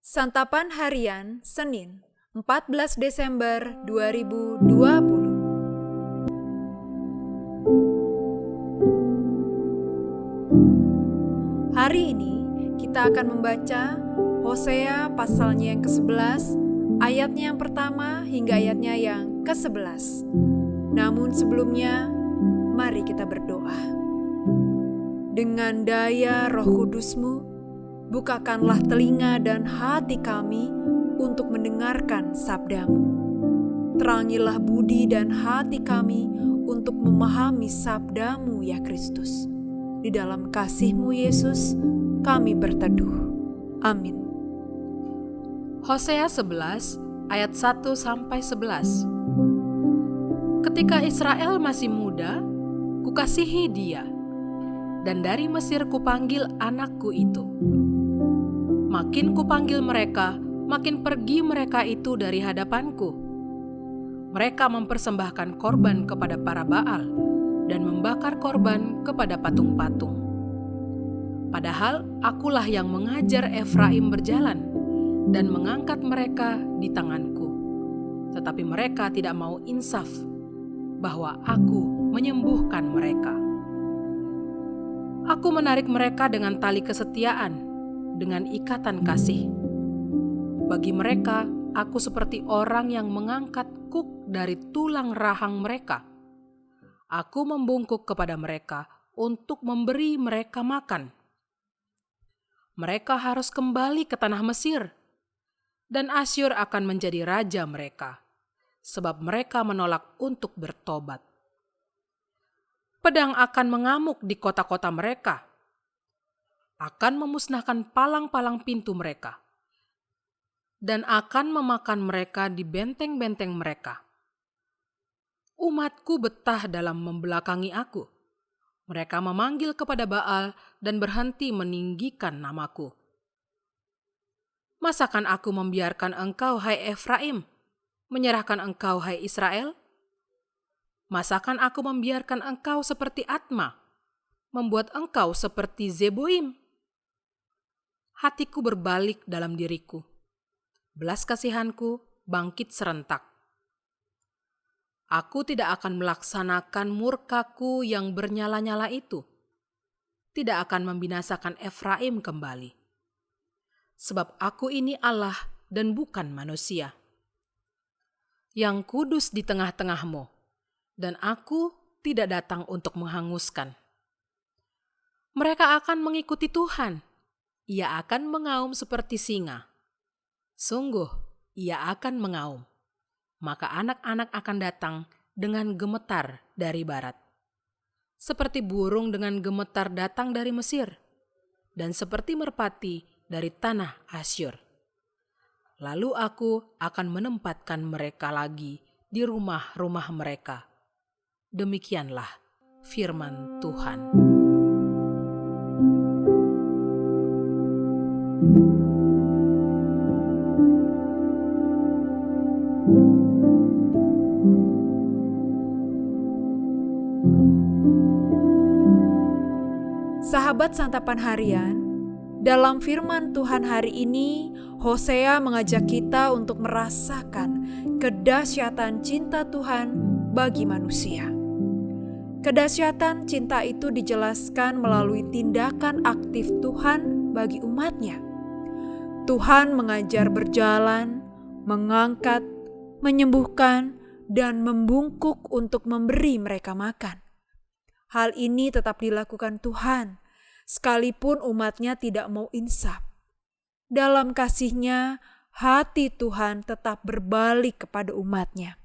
Santapan Harian Senin 14 Desember 2020. Hari ini kita akan membaca Hosea pasalnya yang ke-11, ayatnya yang pertama hingga ayatnya yang ke-11. Namun sebelumnya, mari kita berdoa. Dengan daya Roh Kudus-Mu, bukakanlah telinga dan hati kami untuk mendengarkan sabda-Mu. Terangilah budi dan hati kami untuk memahami sabda-Mu, ya Kristus. Di dalam kasih-Mu, Yesus, kami berteduh. Amin. Hosea 11 ayat 1-11. Ketika Israel masih muda, kukasihi dia, dan dari Mesir kupanggil anakku itu. Makin kupanggil mereka, makin pergi mereka itu dari hadapanku. Mereka mempersembahkan korban kepada para Baal dan membakar korban kepada patung-patung. Padahal akulah yang mengajar Efraim berjalan dan mengangkat mereka di tanganku. Tetapi mereka tidak mau insaf bahwa aku menyembuhkan mereka. Aku menarik mereka dengan tali kesetiaan, dengan ikatan kasih. Bagi mereka, aku seperti orang yang mengangkat kuk dari tulang rahang mereka. Aku membungkuk kepada mereka untuk memberi mereka makan. Mereka harus kembali ke tanah Mesir, dan Asyur akan menjadi raja mereka, sebab mereka menolak untuk bertobat. Pedang akan mengamuk di kota-kota mereka, akan memusnahkan palang-palang pintu mereka, dan akan memakan mereka di benteng-benteng mereka. Umatku betah dalam membelakangi aku. Mereka memanggil kepada Baal dan berhenti meninggikan namaku. Masakan aku membiarkan engkau, hai Efraim, menyerahkan engkau, hai Israel? Masakan aku membiarkan engkau seperti Atma, membuat engkau seperti Zeboim? Hatiku berbalik dalam diriku. Belas kasihanku bangkit serentak. Aku tidak akan melaksanakan murkaku yang bernyala-nyala itu. Tidak akan membinasakan Efraim kembali. Sebab aku ini Allah dan bukan manusia, yang kudus di tengah-tengahmu, dan aku tidak datang untuk menghanguskan. Mereka akan mengikuti Tuhan. Ia akan mengaum seperti singa. Sungguh, ia akan mengaum. Maka anak-anak akan datang dengan gemetar dari barat. Seperti burung dengan gemetar datang dari Mesir, dan seperti merpati dari tanah Asyur. Lalu aku akan menempatkan mereka lagi di rumah-rumah mereka. Demikianlah firman Tuhan. Sahabat Santapan Harian, dalam firman Tuhan hari ini, Hosea mengajak kita untuk merasakan kedahsyatan cinta Tuhan bagi manusia. Kedahsyatan cinta itu dijelaskan melalui tindakan aktif Tuhan bagi umatnya. Tuhan mengajar berjalan, mengangkat, menyembuhkan, dan membungkuk untuk memberi mereka makan. Hal ini tetap dilakukan Tuhan, sekalipun umatnya tidak mau insaf. Dalam kasih-Nya, hati Tuhan tetap berbalik kepada umatnya.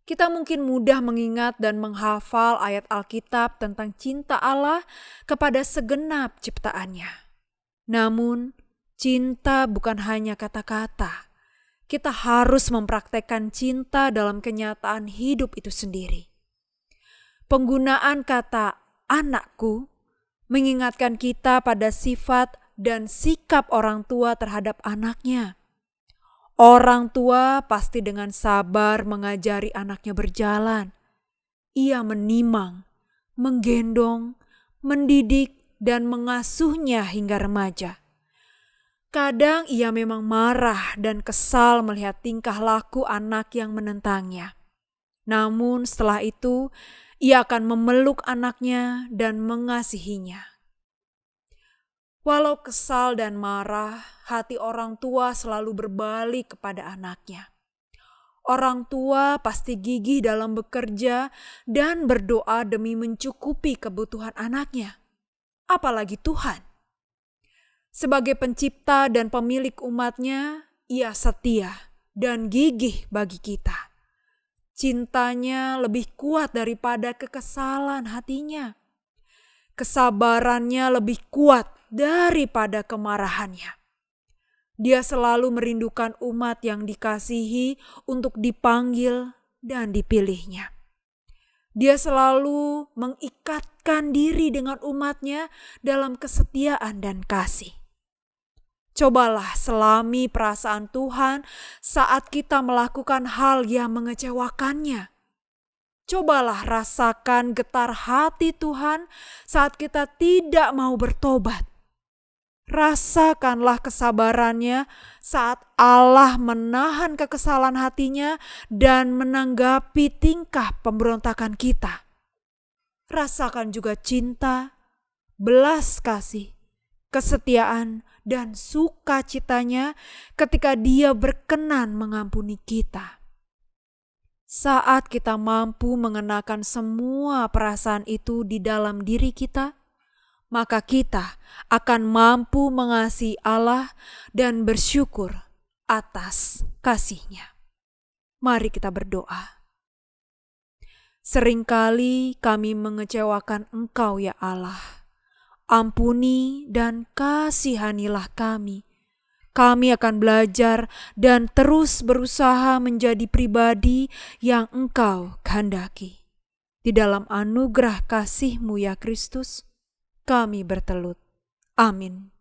Kita mungkin mudah mengingat dan menghafal ayat Alkitab tentang cinta Allah kepada segenap ciptaannya. Namun, cinta bukan hanya kata-kata. Kita harus mempraktekkan cinta dalam kenyataan hidup itu sendiri. Penggunaan kata anakku mengingatkan kita pada sifat dan sikap orang tua terhadap anaknya. Orang tua pasti dengan sabar mengajari anaknya berjalan. Ia menimang, menggendong, mendidik, dan mengasuhnya hingga remaja. Kadang ia memang marah dan kesal melihat tingkah laku anak yang menentangnya. Namun setelah itu, ia akan memeluk anaknya dan mengasihinya. Walau kesal dan marah, hati orang tua selalu berbalik kepada anaknya. Orang tua pasti gigih dalam bekerja dan berdoa demi mencukupi kebutuhan anaknya. Apalagi Tuhan. Sebagai pencipta dan pemilik umatnya, ia setia dan gigih bagi kita. Cintanya lebih kuat daripada kekesalan hatinya. Kesabarannya lebih kuat daripada kemarahannya. Dia selalu merindukan umat yang dikasihi untuk dipanggil dan dipilihnya. Dia selalu mengikatkan diri dengan umatnya dalam kesetiaan dan kasih. Cobalah selami perasaan Tuhan saat kita melakukan hal yang mengecewakannya. Cobalah rasakan getar hati Tuhan saat kita tidak mau bertobat. Rasakanlah kesabarannya saat Allah menahan kekesalan hatinya dan menanggapi tingkah pemberontakan kita. Rasakan juga cinta, belas kasih, kesetiaan, dan sukacitanya ketika Dia berkenan mengampuni kita. Saat kita mampu mengenakan semua perasaan itu di dalam diri kita, maka kita akan mampu mengasihi Allah dan bersyukur atas kasih-Nya. Mari kita berdoa. Seringkali kami mengecewakan Engkau ya Allah. Ampuni dan kasihanilah kami. Kami akan belajar dan terus berusaha menjadi pribadi yang Engkau kehendaki. Di dalam anugerah kasih-Mu ya Kristus, kami bertelut. Amin.